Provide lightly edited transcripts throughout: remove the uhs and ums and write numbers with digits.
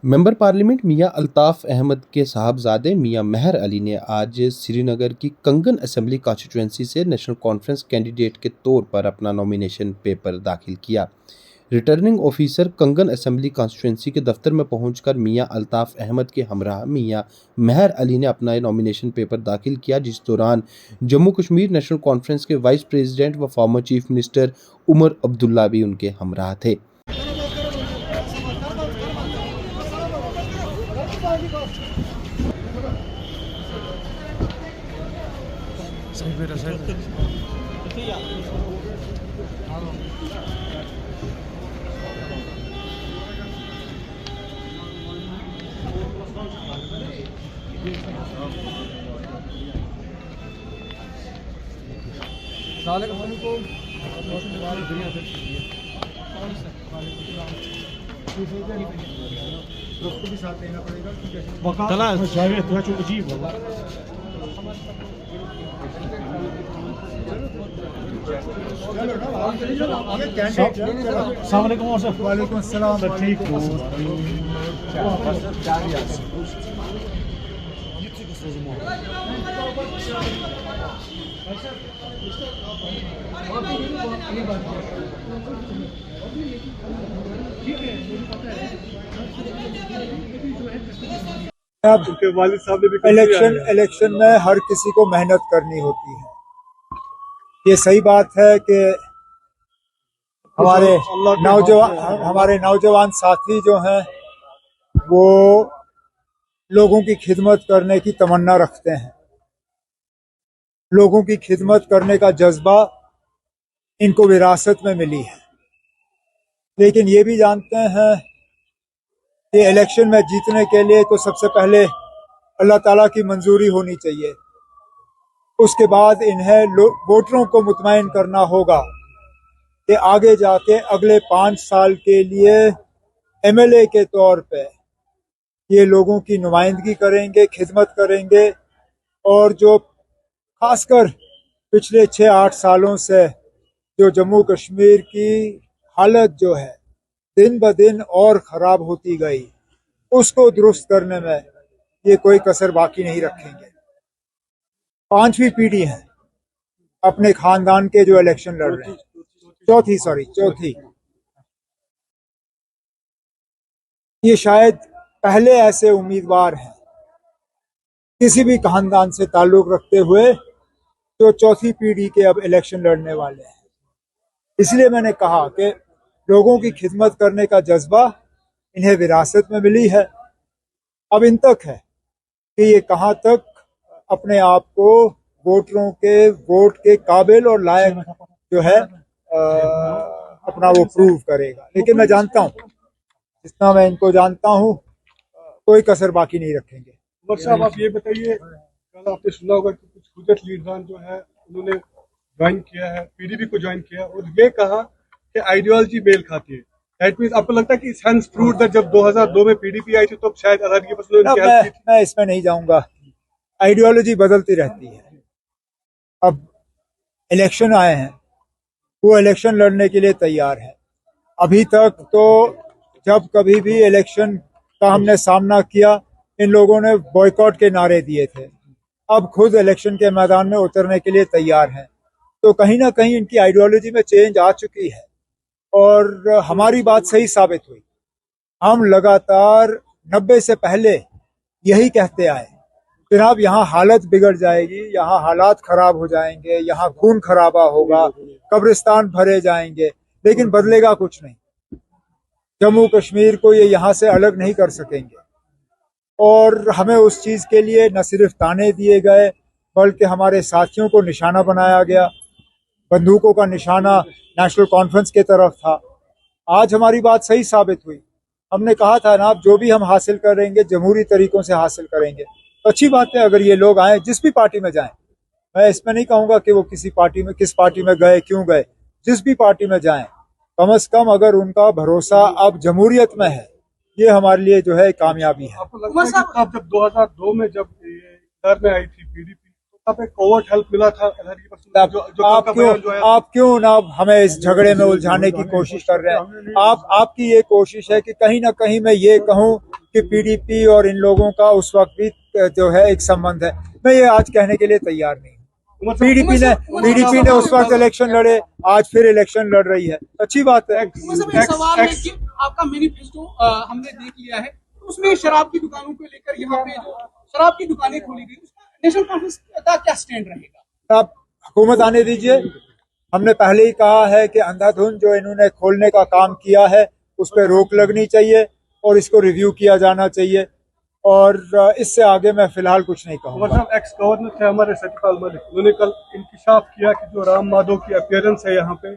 Member parliament मियां अल्ताफ अहमद के साहबजादे मियां मेहर अली ने आज श्रीनगर की कंगन असेंबली कॉन्स्टिट्यूंसी से नेशनल कॉन्फ्रेंस कैंडिडेट के तौर पर अपना नॉमिनेशन पेपर दाखिल किया। रिटर्निंग ऑफिसर कंगन असेंबली कॉन्स्टिट्यूंसी के दफ्तर में पहुंचकर मियां अल्ताफ अहमद के हमरा मियां मेहर अली ने अपना नॉमिनेशन पेपर दाखिल किया, जिस दौरान जम्मू कश्मीर नेशनल कॉन्फ्रेंस के वाइस प्रेसिडेंट व former chief minister Omar Abdullah भी उनके हमरा थे। वालेकुम अस्सलाम। ठीक हो? अब वालिद साहब ने भी इलेक्शन में हर किसी को मेहनत करनी होती है। ये सही बात है कि हमारे नौजवान साथी जो हैं वो लोगों की खिदमत करने की तमन्ना रखते हैं। लोगों की खिदमत करने का जज्बा इनको विरासत में मिली है, लेकिन ये भी जानते हैं कि इलेक्शन में जीतने के लिए तो सबसे पहले अल्लाह ताला की मंजूरी होनी चाहिए। उसके बाद इन्हें वोटरों को मुतमईन करना होगा कि आगे जाके अगले 5 साल के लिए एमएलए के तौर पे ये लोगों की नुमाइंदगी करेंगे, खिदमत करेंगे। और जो खासकर पिछले 6-8 सालों से जो जम्मू कश्मीर की हालत जो है दिन ब दिन और ख़राब होती गई, उसको दुरुस्त करने में ये कोई कसर बाकी नहीं रखेंगे। 5वीं पीढ़ी है अपने खानदान के जो इलेक्शन लड़ रहे हैं, चौथी। ये शायद पहले ऐसे उम्मीदवार हैं किसी भी खानदान से ताल्लुक रखते हुए जो चौथी पीढ़ी के अब इलेक्शन लड़ने वाले हैं। इसलिए मैंने कहा कि लोगों की खिदमत करने का जज्बा इन्हें विरासत में मिली है। अब इन तक है कि ये कहाँ तक अपने आप को वोटरों के वोट के काबिल और लायक जो है अपना वो प्रूव करेगा। लेकिन मैं जानता हूँ, जितना मैं इनको जानता हूँ, कोई कसर बाकी नहीं रखेंगे। साहब आप ये बताइए, कल आपने सुना होगा कि कुछ हुज्जत लीडरान जो है उन्होंने ज्वाइन किया है, पीडीपी को ज्वाइन किया और ये कहा कि आइडियोलॉजी मेल खाती है। दैट मींस आपको लगता है कि सेंस प्रूव दैट जब 2002 में पीडीपी आई थी तो शायद आजादी के पसंद मैं इसमें नहीं जाऊंगा। आइडियोलॉजी बदलती रहती है। अब इलेक्शन आए हैं, वो इलेक्शन लड़ने के लिए तैयार है। अभी तक तो जब कभी भी इलेक्शन का हमने सामना किया, इन लोगों ने बॉयकॉट के नारे दिए थे। अब खुद इलेक्शन के मैदान में उतरने के लिए तैयार हैं। तो कहीं ना कहीं इनकी आइडियोलॉजी में चेंज आ चुकी है और हमारी बात सही साबित हुई। हम लगातार 90 से पहले यही कहते आए, जनाब यहाँ हालत बिगड़ जाएगी, यहाँ हालात खराब हो जाएंगे, यहाँ खून खराबा होगा, कब्रिस्तान भरे जाएंगे, लेकिन बदलेगा कुछ नहीं। जम्मू कश्मीर को ये यहाँ से अलग नहीं कर सकेंगे। और हमें उस चीज़ के लिए न सिर्फ ताने दिए गए, बल्कि हमारे साथियों को निशाना बनाया गया। बंदूकों का निशाना नेशनल कॉन्फ्रेंस की तरफ था। आज हमारी बात सही साबित हुई। हमने कहा था ना, जो भी हम हासिल करेंगे जमहूरी तरीकों से हासिल करेंगे। तो अच्छी बात है अगर ये लोग आए, जिस भी पार्टी में जाएं। मैं इसमें नहीं कहूँगा कि वो किस पार्टी में गए, क्यों गए। जिस भी पार्टी में जाएं, कम से कम अगर उनका भरोसा अब जमहूरियत में है, ये हमारे लिए जो है कामयाबी है। आपको लगता है कि तब जब 2002 में जब इधर में आई थी पीडीपी, तो तब एक कोवर्ट हेल्प मिला था आप क्यों ना हमें इस झगड़े में उलझाने की कोशिश कर रहे हैं। आपकी ये कोशिश है कि कहीं ना कहीं मैं ये कहूं कि पीडीपी और इन लोगों का उस वक्त भी जो है एक संबंध है। मैं ये आज कहने के लिए तैयार नहीं हूँ। पीडीपी ने उस वक्त इलेक्शन लड़े, आज फिर इलेक्शन लड़ रही है, अच्छी बात है। सवाल है कि आपका मैनिफेस्टो हमने देख लिया है, तो उसमें शराब की दुकानों को लेकर यहाँ पे जो शराब की दुकानें खोली गई, उसका नेशनल कॉन्फ्रेंस का क्या स्टैंड रहेगा? आप हुकूमत आने दीजिए। हमने पहले ही कहा है कि अंधाधुंध जो इन्होंने खोलने का काम किया है उस पर रोक लगनी चाहिए और इसको रिव्यू किया जाना चाहिए, और इससे आगे मैं फिलहाल कुछ नहीं कहूँगा। एक्स गवर्नर थे हमारे सत्यपाल मलिक, उन्होंने कल इंकिशाफ किया कि जो राम माधव की अपीयरेंस है यहाँ पे,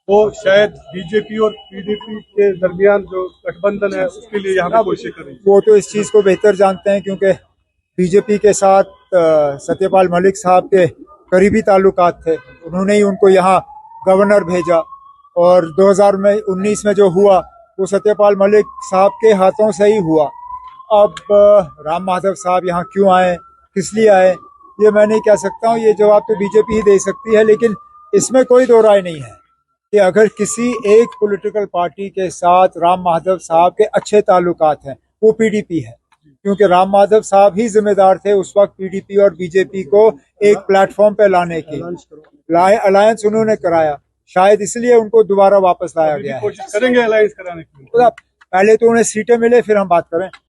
वो शायद बीजेपी और पीडीपी के दरमियान जो गठबंधन है उसके लिए यहाँ पे कोशिश कर रही है। वो तो इस चीज को बेहतर जानते हैं, क्योंकि बीजेपी के साथ सत्यपाल मलिक साहब के करीबी ताल्लुकात थे। उन्होंने ही उनको यहाँ गवर्नर भेजा, और 2019 में जो हुआ वो सत्यपाल मलिक साहब के हाथों से ही हुआ। अब राम माधव साहब यहाँ क्यों आए, किस लिए आए, ये मैं नहीं कह सकता हूँ। ये जवाब तो बीजेपी ही दे सकती है। लेकिन इसमें कोई दो राय नहीं है कि अगर किसी एक पॉलिटिकल पार्टी के साथ राम माधव साहब के अच्छे ताल्लुकात हैं, वो पीडीपी है, क्योंकि राम माधव साहब ही जिम्मेदार थे उस वक्त पीडीपी और बीजेपी को एक प्लेटफॉर्म पे लाने की। अलायंस उन्होंने कराया, शायद इसलिए उनको दोबारा वापस लाया गया है। कोशिश करेंगे अलायंस कराने की। पहले तो उन्हें सीटें मिले, फिर हम बात करें।